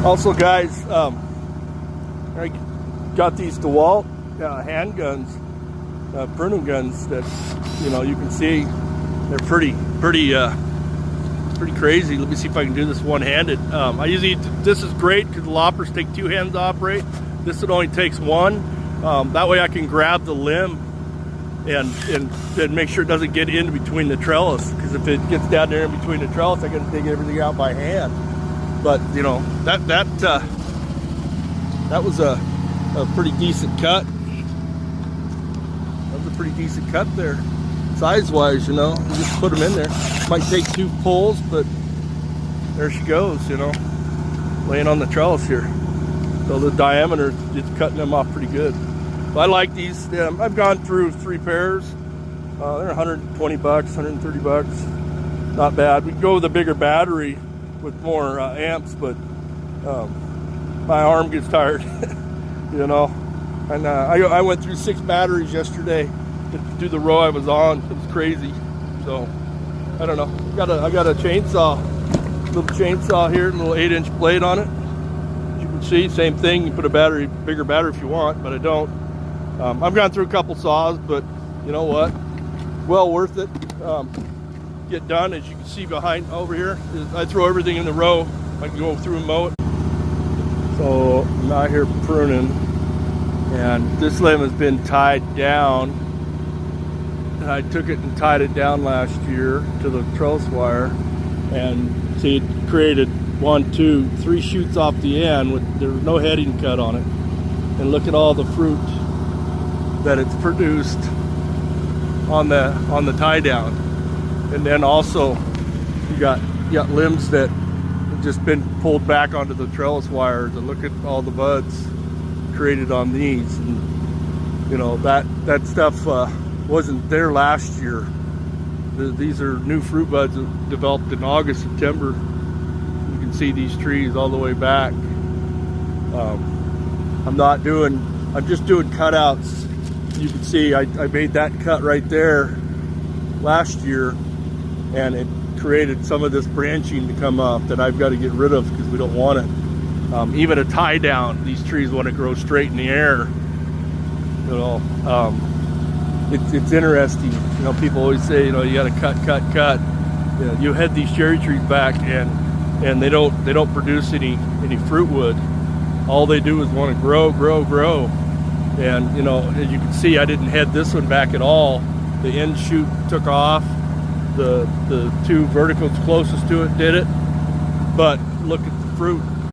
Also, guys, I got these DeWalt handguns, pruning guns that you can see they're pretty crazy. Let me see if I can do this one-handed. This is great because the loppers take 2 hands to operate. This one only takes 1. That way I can grab the limb and make sure it doesn't get in between the trellis, because if it gets down there in between the trellis, I got to dig everything out by hand. But that was a pretty decent cut. That was a pretty decent cut there, size-wise. You just put them in there. Might take 2 pulls, but there she goes. Laying on the trellis here. So the diameter, it's cutting them off pretty good. But I like these. Yeah, I've gone through 3 pairs. They're $120, $130. Not bad. We can go with a bigger battery with more amps, but my arm gets tired. And I went through 6 batteries yesterday to do the row I was on. It was crazy. So I don't know. I got a chainsaw, little chainsaw here, a little 8-inch blade on it. As you can see, same thing. You put a bigger battery if you want, but I don't. I've gone through a couple saws, but you know what? Well worth it. Get done. As you can see behind over here, I throw everything in the row. I can go through and mow it. So I'm out here pruning, and this limb has been tied down. And I took it and tied it down last year to the trellis wire, and see, it created 1, 2, 3 shoots off the end with there was no heading cut on it. And look at all the fruit that it's produced on the tie down. And then also you got limbs that have just been pulled back onto the trellis wires, and look at all the buds created on these. And that stuff wasn't there last year. These are new fruit buds that developed in August, September. You can see these trees all the way back. I'm just doing cutouts. You can see I made that cut right there last year, and it created some of this branching to come up that I've got to get rid of because we don't want it. Even a tie down, these trees want to grow straight in the air. It's interesting. People always say, you got to cut. You head these cherry trees back, and they don't produce any fruit wood. All they do is want to grow. And as you can see, I didn't head this one back at all. The end shoot took off. The 2 verticals closest to it did it. But look at the fruit.